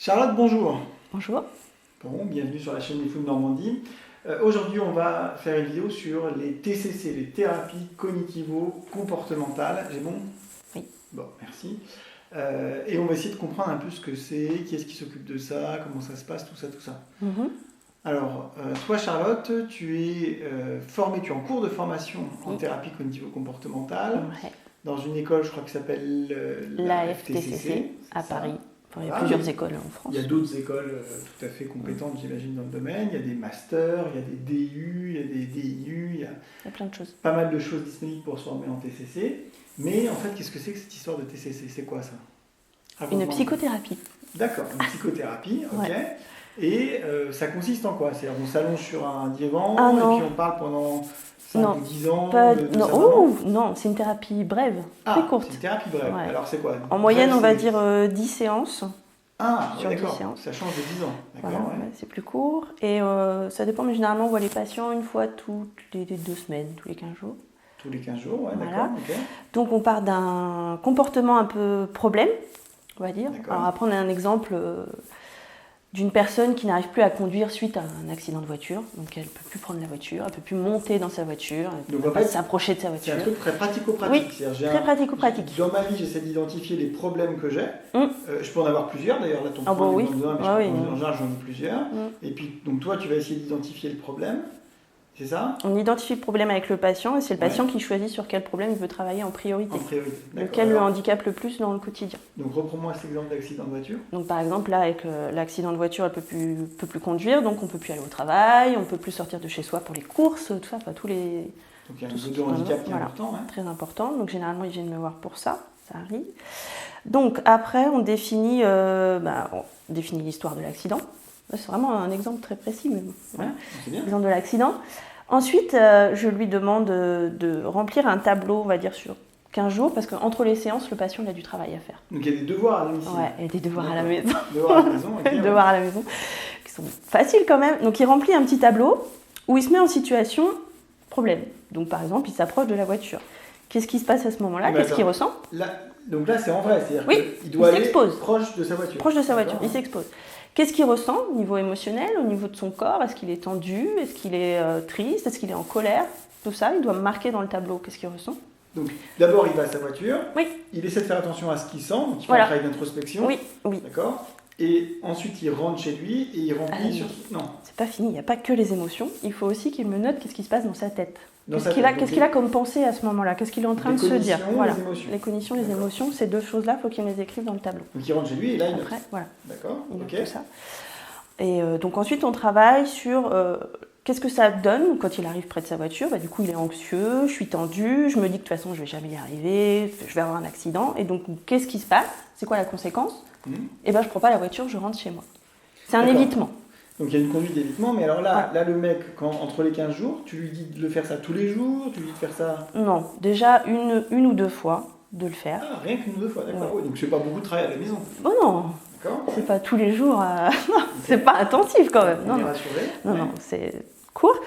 Charlotte, bonjour. Bonjour. Bon, bienvenue sur la chaîne des Fous de Normandie. Aujourd'hui, on va faire une vidéo sur les TCC, les thérapies cognitivo-comportementales. J'ai bon? Oui. Bon, merci. Et on va essayer de comprendre un peu ce que c'est, qui est-ce qui s'occupe de ça, comment ça se passe, tout ça, tout ça. Alors, toi, Charlotte, tu es formée, tu es en cours de formation en thérapie cognitivo-comportementale dans une école, je crois, qui s'appelle la FTCC à Paris. Il y a plusieurs écoles en France. Il y a d'autres écoles tout à fait compétentes, j'imagine, dans le domaine. Il y a des masters, il y a des DU, il y a des DIU, il y a plein de choses. Pas mal de choses disponibles pour se former en TCC. Mais en fait, qu'est-ce que c'est que cette histoire de TCC? C'est quoi ça? Une psychothérapie. D'accord, une psychothérapie, ok. Ouais. Et ça consiste en quoi? C'est-à-dire on s'allonge sur un divan et puis on parle pendant 5 ou 10 ans non, c'est une thérapie brève, très courte. C'est une thérapie brève. Ouais. Alors c'est quoi? En moyenne, on va dire 10 séances. Sur 10 séances. Ça change de 10 ans. Voilà, c'est plus court. Et ça dépend, mais généralement, on voit les patients une fois toutes les 2 semaines, tous les 15 jours. Tous les 15 jours, d'accord. Okay. Donc on part d'un comportement un peu problème, on va dire. Alors après, on a un exemple d'une personne qui n'arrive plus à conduire suite à un accident de voiture. Donc elle ne peut plus prendre la voiture, elle ne peut plus monter dans sa voiture, elle ne peut pas s'approcher de sa voiture. C'est un truc très pratico-pratique. Oui, très pratico-pratique. Dans ma vie, j'essaie d'identifier les problèmes que j'ai. Je peux en avoir plusieurs d'ailleurs, là ton point est dans un, mais en général j'en ai plusieurs. Et puis donc toi tu vas essayer d'identifier le problème. C'est ça? On identifie le problème avec le patient et c'est le patient qui choisit sur quel problème il veut travailler en priorité. En priorité, lequel le handicape le plus dans le quotidien. Donc reprends-moi cet exemple d'accident de voiture. Donc par exemple là avec l'accident de voiture, elle ne peut plus conduire, donc on ne peut plus aller au travail, on ne peut plus sortir de chez soi pour les courses, tout ça, tous les... Donc il y a un niveau de handicap qui est important. Très important, donc généralement ils viennent me voir pour ça, ça arrive. Donc après on définit l'histoire de l'accident. C'est vraiment un exemple très précis, mais l'exemple de l'accident. Ensuite, je lui demande de remplir un tableau, on va dire, sur 15 jours, parce qu'entre les séances, le patient a du travail à faire. Donc il y a des devoirs à domicile. Ouais, et des devoirs à la maison. Devoirs à la maison, des devoirs à la maison, qui sont faciles quand même. Donc il remplit un petit tableau où il se met en situation problème. Donc par exemple, il s'approche de la voiture. Qu'est-ce qui se passe à ce moment-là? Qu'est-ce qu'il ressent? Donc là, c'est en vrai, c'est-à-dire qu'il doit aller proche de sa voiture. Proche de sa voiture, il s'expose. Qu'est-ce qu'il ressent au niveau émotionnel, au niveau de son corps? Est-ce qu'il est tendu? Est-ce qu'il est triste? Est-ce qu'il est en colère? Tout ça, il doit marquer dans le tableau qu'est-ce qu'il ressent. Donc d'abord, il va à sa voiture, il essaie de faire attention à ce qu'il sent, donc il fait un travail d'introspection. Oui. D'accord. Et ensuite, il rentre chez lui et il remplit sur... Non, c'est pas fini, il n'y a pas que les émotions, il faut aussi qu'il me note qu'est-ce qui se passe dans sa tête. Qu'est-ce qu'il a comme pensée à ce moment-là? Qu'est-ce qu'il est en train de se dire? Les cognitions, les émotions, ces 2 choses-là, il faut qu'il me les écrive dans le tableau. Donc il rentre chez lui et là il note. D'accord, il note tout ça. Et donc ensuite, on travaille sur qu'est-ce que ça donne quand il arrive près de sa voiture. Du coup, il est anxieux, je suis tendue, je me dis que de toute façon, je ne vais jamais y arriver, je vais avoir un accident. Et donc, qu'est-ce qui se passe? C'est quoi la conséquence? Je ne prends pas la voiture, je rentre chez moi. C'est un évitement. Donc il y a une conduite d'évitement, mais alors là, le mec, entre les 15 jours, tu lui dis de le faire ça tous les jours? Tu lui dis de faire ça? Non, déjà une ou 2 fois de le faire. Ah, rien qu'une ou 2 fois, d'accord. Oui, donc c'est pas beaucoup de travail à la maison. Bon, non. C'est pas tous les jours, non, c'est pas intensif quand même. Non, c'est court.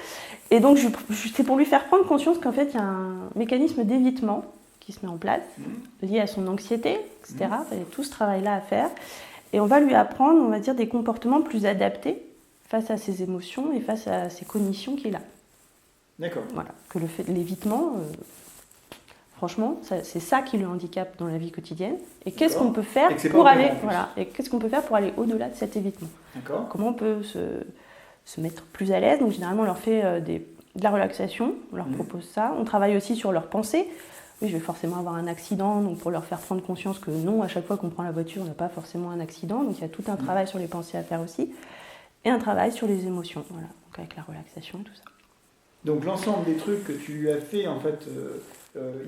Et donc c'est pour lui faire prendre conscience qu'en fait il y a un mécanisme d'évitement qui se met en place, lié à son anxiété, etc. Il y a tout ce travail-là à faire. Et on va lui apprendre, on va dire, des comportements plus adaptés face à ses émotions et face à ses cognitions qu'il a. D'accord. Voilà, que l'évitement... Franchement, c'est ça qui le handicape dans la vie quotidienne. Et qu'est-ce qu'on peut faire pour aller, pour aller au-delà de cet évitement? Comment on peut se mettre plus à l'aise? Donc généralement, on leur fait de la relaxation, on leur propose ça. On travaille aussi sur leurs pensées. Oui, je vais forcément avoir un accident, donc pour leur faire prendre conscience que non, à chaque fois qu'on prend la voiture, on n'a pas forcément un accident. Donc il y a tout un travail sur les pensées à faire aussi. Et un travail sur les émotions, donc avec la relaxation et tout ça. Donc l'ensemble des trucs que tu lui as fait, en fait...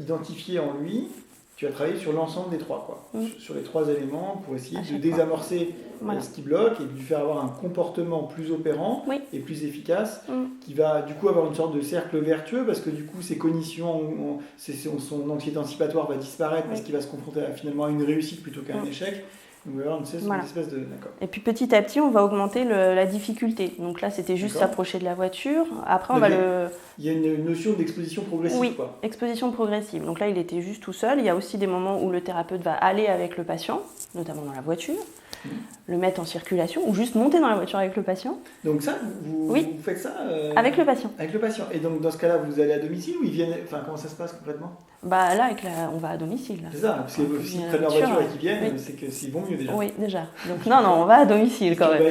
identifié en lui, tu as travaillé sur l'ensemble des 3, quoi. Sur les 3 éléments pour essayer de désamorcer ce qui bloque et de lui faire avoir un comportement plus opérant et plus efficace qui va du coup avoir une sorte de cercle vertueux parce que du coup ses cognitions, son anxiété anticipatoire va disparaître parce qu'il va se confronter finalement à une réussite plutôt qu'à un échec. Donc, on va avoir une espèce de... D'accord. Et puis petit à petit, on va augmenter la difficulté. Donc là, c'était juste s'approcher de la voiture. Après, il y a une notion d'exposition progressive. Oui, exposition progressive. Donc là, il était juste tout seul. Il y a aussi des moments où le thérapeute va aller avec le patient, notamment dans la voiture. le mettre en circulation ou juste monter dans la voiture avec le patient. Donc ça, vous faites ça avec le patient. Avec le patient. Et donc dans ce cas-là, vous allez à domicile ou ils viennent... Enfin, comment ça se passe concrètement? Bah là, on va à domicile. C'est ça, parce que s'ils prennent leur voiture et qu'ils viennent, c'est que s'ils vont mieux déjà. Oui, déjà. Donc non, on va à domicile quand même.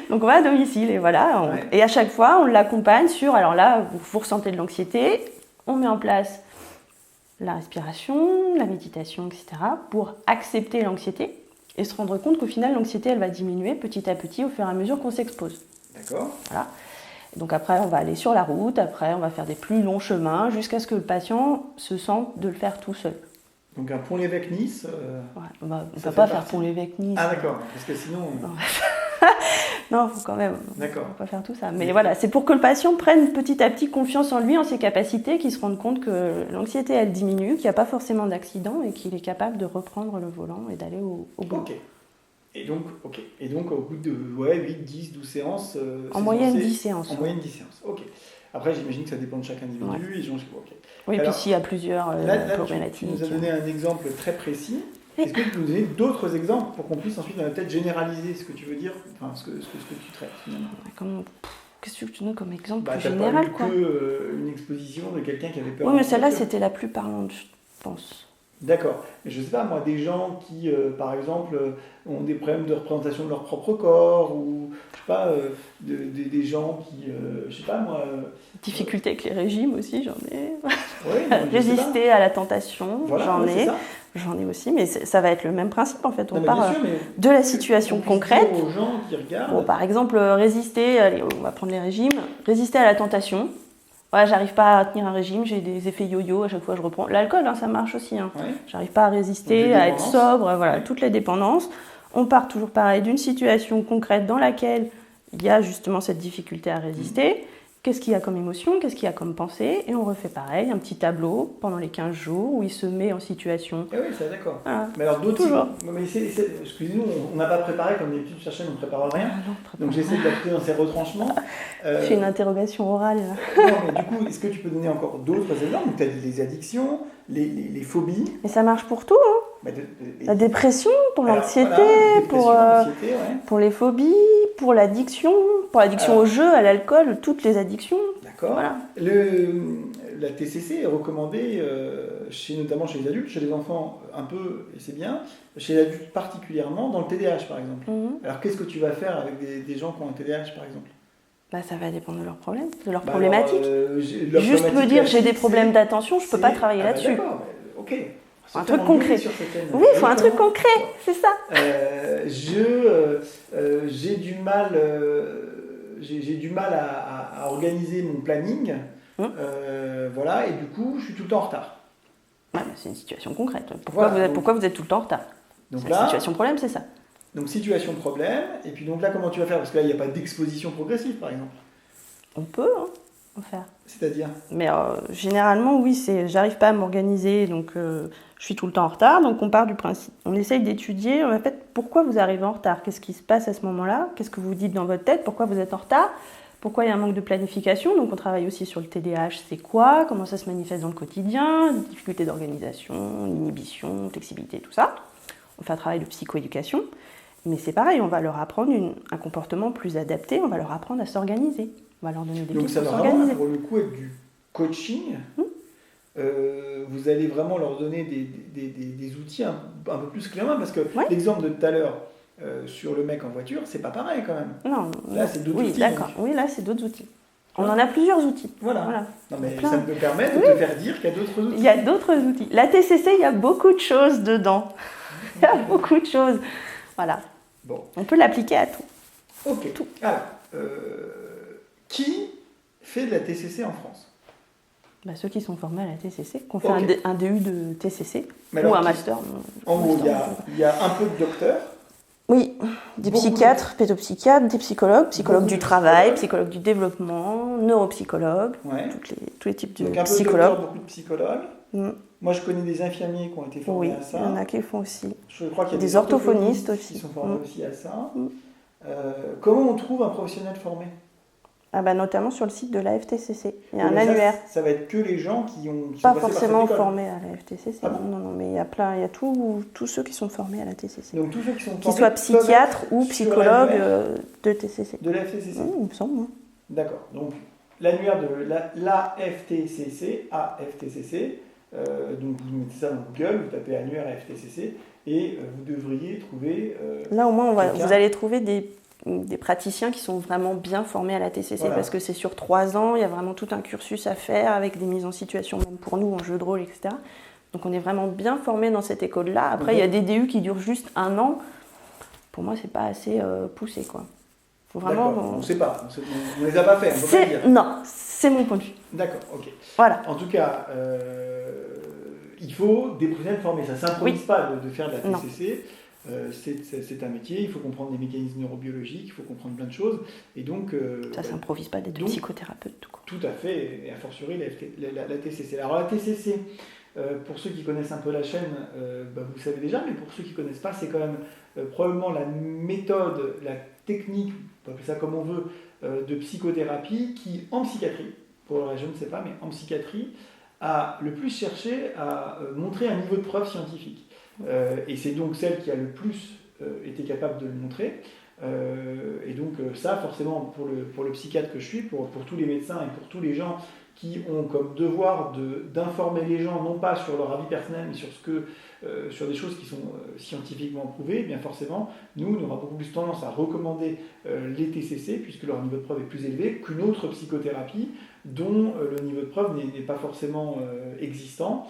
Donc on va à domicile et voilà. Et à chaque fois, on l'accompagne sur... Alors là, vous ressentez de l'anxiété, on met en place la respiration, la méditation, etc. pour accepter l'anxiété et se rendre compte qu'au final, l'anxiété, elle va diminuer petit à petit au fur et à mesure qu'on s'expose. D'accord. Voilà. Donc après, on va aller sur la route, après, on va faire des plus longs chemins jusqu'à ce que le patient se sente de le faire tout seul. Donc un Pont-l'Évêque-Nice... on ne va pas faire Pont-l'Évêque-Nice. Ah d'accord, parce que sinon... Non, faut quand même. D'accord. On va pas faire tout ça. Mais voilà, c'est pour que le patient prenne petit à petit confiance en lui, en ses capacités, qu'il se rende compte que l'anxiété, elle diminue, qu'il n'y a pas forcément d'accident et qu'il est capable de reprendre le volant et d'aller au bout. Ok. Et donc, au bout de 8, 10, 12 séances... en moyenne 10 séances. En moyenne 10 séances, ok. Après, j'imagine que ça dépend de chaque individu. Ouais. Oui, et puis s'il y a plusieurs problématiques. Tu nous as donné un exemple très précis. Est-ce que tu peux nous donner d'autres exemples pour qu'on puisse ensuite peut-être généraliser ce que tu veux dire, enfin ce que tu traites finalement? Qu'est-ce que tu donnes comme exemple plus général quoi? Une exposition de quelqu'un qui avait peur. Oui, mais celle-là c'était la plus parlante, je pense. D'accord. Mais je sais pas, moi, des gens qui, par exemple, ont des problèmes de représentation de leur propre corps, ou, je sais pas, des gens qui, je sais pas, moi... Difficulté avec les régimes aussi, j'en ai. Oui, Résister à la tentation, voilà, j'en ai aussi, mais ça va être le même principe, en fait. On part de la situation concrète. Aux gens qui regardent. Bon, par exemple, résister, allez, on va prendre les régimes, résister à la tentation. Ouais, j'arrive pas à tenir un régime, j'ai des effets yo-yo, à chaque fois je reprends. L'alcool, ça marche aussi. Ouais. J'arrive pas à résister, à être sobre, voilà, toutes les dépendances. On part toujours pareil d'une situation concrète dans laquelle il y a justement cette difficulté à résister. Qu'est-ce qu'il y a comme émotion, qu'est-ce qu'il y a comme pensée, et on refait pareil, un petit tableau pendant les 15 jours où il se met en situation. Ah oui, c'est d'accord. Voilà. Mais alors d'autres... Toujours. Mais excusez-nous, on n'a pas préparé, comme d'habitude, chercher, on ne prépare rien. Donc j'essaie de l'appeler dans ses retranchements. J'ai une interrogation orale. Non, mais du coup, est-ce que tu peux donner encore d'autres exemples? Tu as dit les addictions, les phobies. Mais ça marche pour tout, hein. La dépression, pour l'anxiété, pour les phobies, pour l'addiction au jeu, à l'alcool, toutes les addictions. D'accord. Voilà. La TCC est recommandée notamment chez les adultes, chez les enfants un peu, et c'est bien, chez les adultes particulièrement, dans le TDAH par exemple. Alors qu'est-ce que tu vas faire avec des gens qui ont un TDAH par exemple? Ça va dépendre de leurs problèmes, de leurs problématiques. Juste me dire j'ai des problèmes d'attention, je ne peux pas travailler là-dessus. D'accord, ok. Un truc concret. Oui, il faut un truc concret, c'est ça. J'ai du mal à organiser mon planning. Voilà, et du coup, je suis tout le temps en retard. C'est une situation concrète. Pourquoi vous êtes tout le temps en retard? Donc la situation problème, c'est ça. Donc situation problème, et puis donc là, comment tu vas faire? Parce que là, il n'y a pas d'exposition progressive, par exemple. On peut en faire. C'est-à-dire? Mais généralement, oui, j'arrive pas à m'organiser, donc je suis tout le temps en retard. Donc on part du principe, on essaye d'étudier, en fait, pourquoi vous arrivez en retard? Qu'est-ce qui se passe à ce moment-là? Qu'est-ce que vous dites dans votre tête? Pourquoi vous êtes en retard? Pourquoi il y a un manque de planification? Donc on travaille aussi sur le TDAH, c'est quoi? Comment ça se manifeste dans le quotidien? Difficultés d'organisation, inhibition, flexibilité, tout ça. On fait un travail de psychoéducation. Mais c'est pareil, on va leur apprendre un comportement plus adapté, on va leur apprendre à s'organiser. On va leur donner des pistes pour s'organiser. Donc ça va vraiment, pour le coup, être du coaching. Vous allez vraiment leur donner des outils un peu plus clairement, parce que l'exemple de tout à l'heure sur le mec en voiture, c'est pas pareil quand même. Non. Là, c'est d'autres outils. D'accord. Donc. Oui, là, c'est d'autres outils. On en a plusieurs outils. Voilà. Non, mais ça me permet de te faire dire qu'il y a d'autres outils. Il y a d'autres outils. La TCC, il y a beaucoup de choses dedans. Il y a beaucoup de choses. Voilà. Bon. On peut l'appliquer à tout. Ok. Tout. Alors, qui fait de la TCC en France? Ceux qui sont formés à la TCC, qui ont fait un DU de TCC ou un master. En gros, il y a un peu de docteurs. Oui, des psychiatres, pédopsychiatres, des psychologues du travail, psychologues du développement, neuropsychologues, tous les types de donc un psychologues. Peu de docteurs, beaucoup de psychologues. Moi, je connais des infirmiers qui ont été formés à ça. Oui, il y en a qui font aussi. Je crois qu'il y a des orthophonistes aussi. Qui sont formés aussi à ça. Comment on trouve un professionnel formé? Notamment sur le site de la FTCC. Il y a un annuaire. Ça va être que les gens qui sont pas forcément formés à la FTCC. Non, mais il y a tous ceux qui sont formés à la TCC. Donc tous ceux qui sont formés, qu'ils soient psychiatres ou psychologues de TCC. De la FTCC. Il me semble. D'accord. Donc l'annuaire de la FTCC, AFTCC. Donc vous mettez ça dans Google, vous tapez annuaire FTCC et vous devriez trouver. Là au moins vous allez trouver des praticiens qui sont vraiment bien formés à la TCC parce que c'est sur 3 ans, il y a vraiment tout un cursus à faire avec des mises en situation même pour nous en jeu de rôle, etc. Donc on est vraiment bien formés dans cette école-là. Après il y a des DU qui durent juste 1 an. Pour moi c'est pas assez poussé quoi. Faut vraiment. On ne sait pas, on les a pas fait. On peut pas dire. Non, c'est mon point de vue. D'accord, ok. Voilà. En tout cas, il faut des professionnels formés. Ça ne s'improvise pas de faire de la TCC. C'est un métier, il faut comprendre les mécanismes neurobiologiques, il faut comprendre plein de choses. Et donc, ça ne s'improvise pas d'être psychothérapeute. Tout à fait, et a fortiori la TCC. Alors la TCC, pour ceux qui connaissent un peu la chaîne, vous le savez déjà, mais pour ceux qui ne connaissent pas, c'est quand même probablement la méthode, la technique, on peut appeler ça comme on veut, de psychothérapie qui, en psychiatrie, pour le reste je ne sais pas, mais en psychiatrie, a le plus cherché à montrer un niveau de preuve scientifique. Et c'est donc celle qui a le plus été capable de le montrer. Et donc ça, forcément, pour le psychiatre que je suis, pour tous les médecins et pour tous les gens qui ont comme devoir d'informer les gens, non pas sur leur avis personnel, mais sur des choses qui sont scientifiquement prouvées, eh bien forcément, nous, on aura beaucoup plus tendance à recommander les TCC, puisque leur niveau de preuve est plus élevé, qu'une autre psychothérapie dont le niveau de preuve n'est pas forcément existant,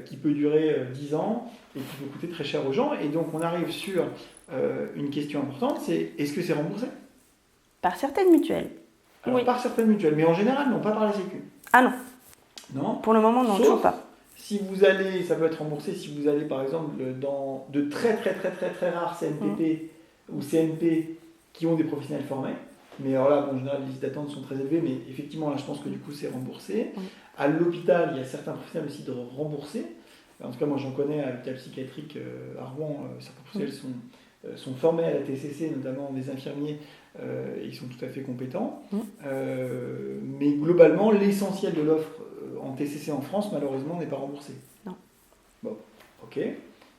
qui peut durer 10 ans et qui peut coûter très cher aux gens. Et donc on arrive sur une question importante, c'est est-ce que c'est remboursé ? Par certaines mutuelles. Alors, oui. Par certaines mutuelles, mais en général, non, pas par les sécu. Ah non. Non. Pour le moment, non, toujours pas. Si vous allez, ça peut être remboursé si vous allez par exemple dans de très rares CNPP ou CNP qui ont des professionnels formés. Mais alors là, en général, les listes d'attente sont très élevées, mais effectivement, là, je pense que du coup, c'est remboursé. Oui. À l'hôpital, il y a certains professionnels aussi de rembourser. En tout cas, moi, j'en connais à l'hôpital psychiatrique à Rouen, certains professionnels sont formés à la TCC, notamment des infirmiers, ils sont tout à fait compétents. Mais globalement, l'essentiel de l'offre en TCC en France, malheureusement, n'est pas remboursé. Non. Bon, ok.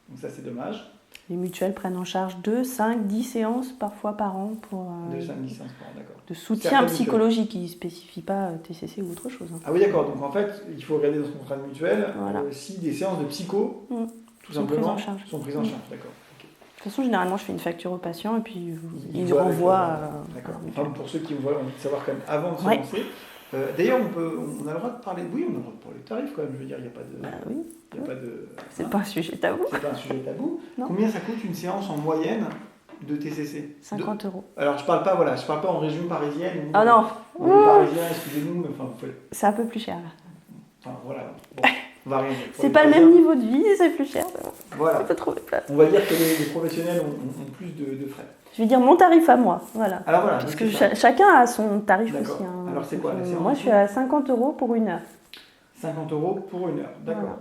Donc ça, c'est dommage. Les mutuelles prennent en charge 2, 5, 10 séances parfois par an pour 2, 5, 10 séances par an, d'accord. De soutien psychologique qui ne spécifie pas TCC ou autre chose. Hein. Ah oui, d'accord. Donc en fait, il faut regarder dans son contrat de mutuelle si des séances de psycho, tout simplement, sont prises en charge. D'accord. Okay. De toute façon, généralement, je fais une facture au patient et puis il renvoie. D'accord. Enfin, pour ceux qui ont envie de savoir quand même avant de se lancer. D'ailleurs, on a le droit de parler. Oui, on a le droit de parler de tarifs quand même. Je veux dire, il n'y a pas de. Oui. Il y a pas de. C'est pas un sujet tabou. C'est pas un sujet tabou. Combien ça coûte une séance en moyenne de TCC ? 50 €. Alors, je parle pas en région parisienne. Ah non. Parisien, excusez-nous, mais enfin, c'est un peu plus cher là. Enfin, voilà. Bon, on va rien dire. C'est pas le même niveau de vie, c'est plus cher. Voilà. On peut trouver place. On va dire que les professionnels ont plus de frais. Je vais dire mon tarif à moi, voilà. Alors voilà. Parce que chacun a son tarif aussi. Hein. Alors c'est quoi la séance ? Moi je suis à 50 € pour 1 heure. 50 € pour 1 heure, d'accord.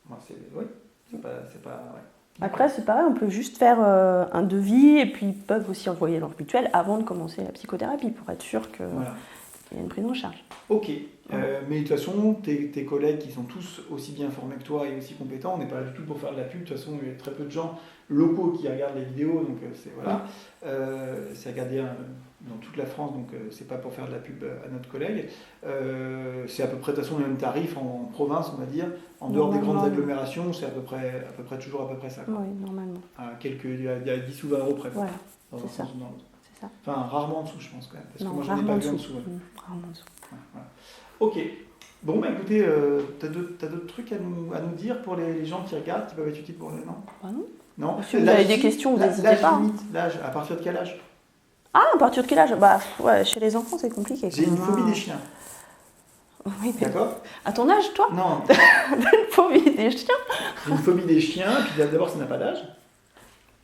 Voilà. Oui, c'est pas ouais. Après c'est pareil, on peut juste faire un devis et puis ils peuvent aussi envoyer leur mutuelle avant de commencer la psychothérapie pour être sûr qu'il y a une prise en charge. Ok, mais de toute façon, tes collègues qui sont tous aussi bien formés que toi et aussi compétents, on n'est pas là du tout pour faire de la pub. De toute façon, il y a très peu de gens locaux qui regardent les vidéos, donc c'est regardé dans toute la France, donc c'est pas pour faire de la pub à notre collègue. C'est à peu près de toute façon le même tarif en province, on va dire. En dehors des grandes agglomérations, c'est à peu près toujours à peu près ça. Quoi. Oui, normalement. Il y a 10 ou 20 € près. Voilà, dans un sens ou dans l'autre. C'est ça. Enfin, rarement en dessous, je pense quand même. Parce non, que moi, j'en ai pas vu en dessous. Rarement en dessous. Ouais, voilà. Ok. Bon, bah écoutez, t'as d'autres trucs à nous dire pour les gens qui regardent, qui peuvent être utiles pour eux, non ? Bah non. Non. Si vous avez des questions, vous n'hésitez pas. L'âge, à partir de quel âge ? Ah, à partir de quel âge ? Bah, ouais, chez les enfants, c'est compliqué. J'ai une phobie des chiens. Oui, mais d'accord. À ton âge, toi ? Non. Une phobie des chiens ? J'ai une phobie des chiens, puis d'abord, ça n'a pas d'âge.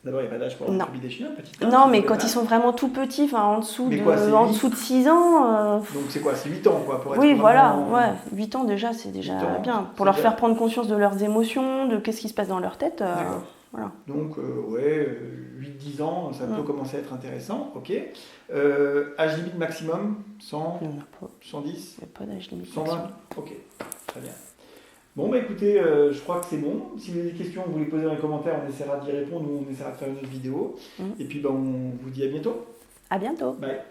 D'abord, il n'y a pas d'âge pour avoir une phobie des chiens, petit. Non, mais quand ils sont vraiment tout petits, en dessous de 6 ans... Donc c'est quoi ? C'est 8 ans, quoi, pour être oui, voilà, 8 ans déjà, c'est déjà bien. Pour leur faire prendre conscience de leurs émotions, de qu'est-ce qui se passe dans leur tête. Voilà. Donc, 8-10 ans, ça peut commencer à être intéressant. Ok. Âge limite maximum 100, 110 Il n'y a pas d'âge limite 120 maximum. Ok, très bien. Bon, écoutez, je crois que c'est bon. Si vous avez des questions, vous les posez dans les commentaires, on essaiera d'y répondre ou on essaiera de faire une autre vidéo. Et puis, on vous dit à bientôt. À bientôt. Bye.